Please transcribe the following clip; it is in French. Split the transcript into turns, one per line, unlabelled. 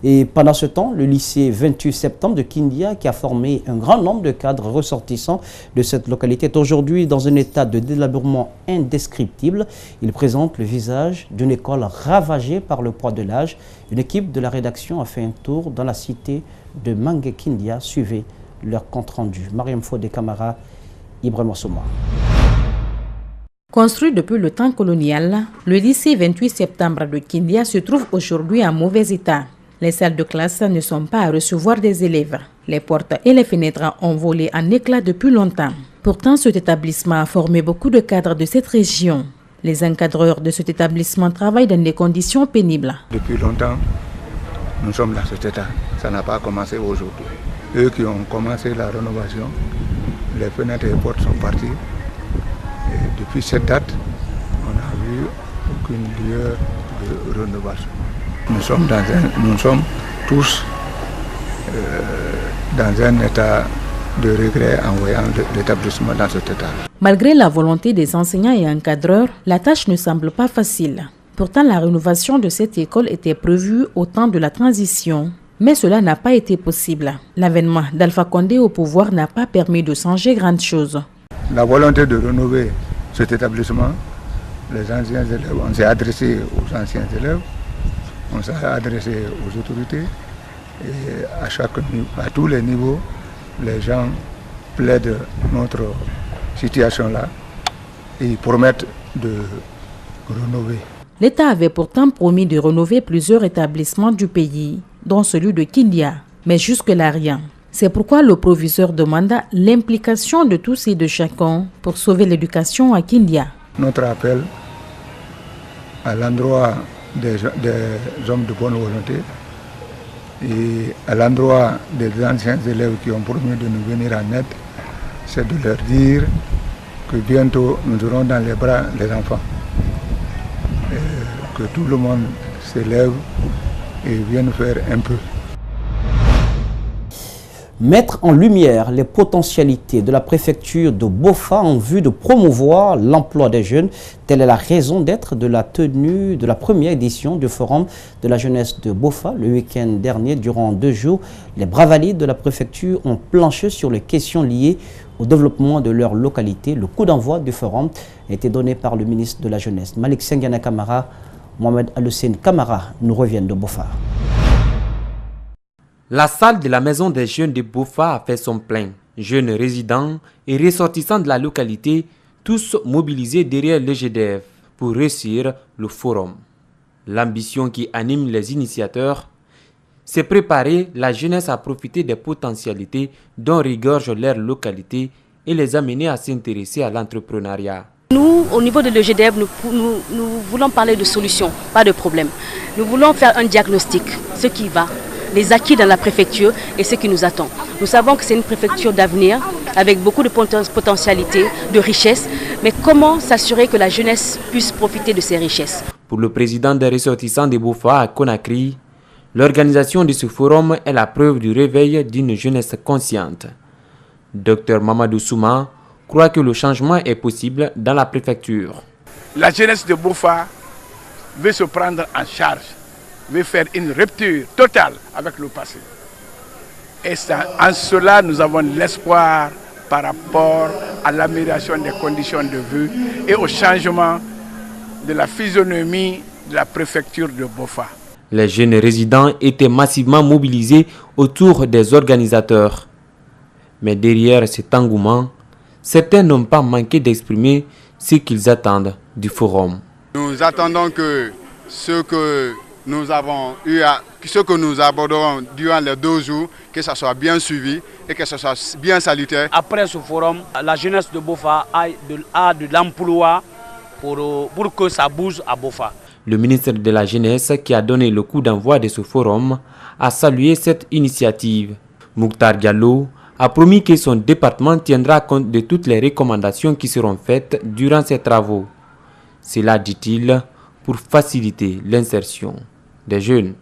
Et pendant ce temps, le lycée 28 septembre de Kindia, qui a formé un grand nombre de cadres ressortissants de cette localité, est aujourd'hui dans un état de délabrement indescriptible. Il présente le visage d'une école ravagée par le poids de l'âge. Une équipe de la rédaction a fait un tour dans la cité de Mangue Kindia. Suivez leur compte-rendu. Mariam Fodé Camara, Ibrahim Osoma.
Construit depuis le temps colonial, le lycée 28 septembre de Kindia se trouve aujourd'hui en mauvais état. Les salles de classe ne sont pas à recevoir des élèves. Les portes et les fenêtres ont volé en éclats depuis longtemps. Pourtant, cet établissement a formé beaucoup de cadres de cette région. Les encadreurs de cet établissement travaillent dans des conditions pénibles.
Depuis longtemps, nous sommes dans cet état. Ça n'a pas commencé aujourd'hui. Eux qui ont commencé la rénovation, les fenêtres et les portes sont parties. Et depuis cette date, on n'a vu aucune lueur de rénovation. Nous sommes tous dans un état de regret en voyant l'établissement dans cet état.
Malgré la volonté des enseignants et encadreurs, la tâche ne semble pas facile. Pourtant, la rénovation de cette école était prévue au temps de la transition. Mais cela n'a pas été possible. L'avènement d'Alpha Condé au pouvoir n'a pas permis de changer grand chose.
La volonté de rénover cet établissement, les anciens élèves, on s'est adressé aux anciens élèves, on s'est adressé aux autorités et à tous les niveaux, les gens plaident notre situation là et ils promettent de rénover.
L'État avait pourtant promis de rénover plusieurs établissements du pays, dont celui de Kindia, mais jusque-là rien. C'est pourquoi le proviseur demanda l'implication de tous et de chacun pour sauver l'éducation à Kindia.
Notre appel à l'endroit des hommes de bonne volonté et à l'endroit des anciens élèves qui ont promis de nous venir en aide, c'est de leur dire que bientôt nous aurons dans les bras les enfants. Et que tout le monde s'élève et vienne faire un peu.
Mettre en lumière les potentialités de la préfecture de Bofa en vue de promouvoir l'emploi des jeunes, telle est la raison d'être de la tenue de la première édition du Forum de la jeunesse de Bofa. Le week-end dernier, durant 2 jours, les bras valides de la préfecture ont planché sur les questions liées au développement de leur localité. Le coup d'envoi du forum a été donné par le ministre de la Jeunesse. Malik Senghana Kamara, Mohamed Alussène Kamara nous reviennent de Bofa.
La salle de la maison des jeunes de Bofa a fait son plein. Jeunes résidents et ressortissants de la localité, tous mobilisés derrière le GDF pour réussir le forum. L'ambition qui anime les initiateurs, c'est préparer la jeunesse à profiter des potentialités dont regorge leur localité et les amener à s'intéresser à l'entrepreneuriat.
Nous, au niveau de l'EGDF, nous voulons parler de solutions, pas de problèmes. Nous voulons faire un diagnostic, ce qui va, les acquis dans la préfecture et ce qui nous attend. Nous savons que c'est une préfecture d'avenir avec beaucoup de potentialités, de richesses, mais comment s'assurer que la jeunesse puisse profiter de ces richesses?
Pour le président des ressortissants de Bofa à Conakry, l'organisation de ce forum est la preuve du réveil d'une jeunesse consciente. Dr Mamadou Souma croit que le changement est possible dans la préfecture.
La jeunesse de Bofa veut se prendre en charge, veut faire une rupture totale avec le passé. Et en cela, nous avons l'espoir par rapport à l'amélioration des conditions de vie et au changement de la physionomie de la préfecture de Bofa.
Les jeunes résidents étaient massivement mobilisés autour des organisateurs. Mais derrière cet engouement, certains n'ont pas manqué d'exprimer ce qu'ils attendent du forum.
Nous attendons que ce que nous avons eu ce que nous aborderons durant les 2 jours, que ça soit bien suivi et que ça soit bien salutaire.
Après ce forum, la jeunesse de Bofa a de l'emploi pour que ça bouge à Bofa.
Le ministre de la Jeunesse, qui a donné le coup d'envoi de ce forum, a salué cette initiative. Mouktar Diallo a promis que son département tiendra compte de toutes les recommandations qui seront faites durant ces travaux. Cela, dit-il, pour faciliter l'insertion des jeunes.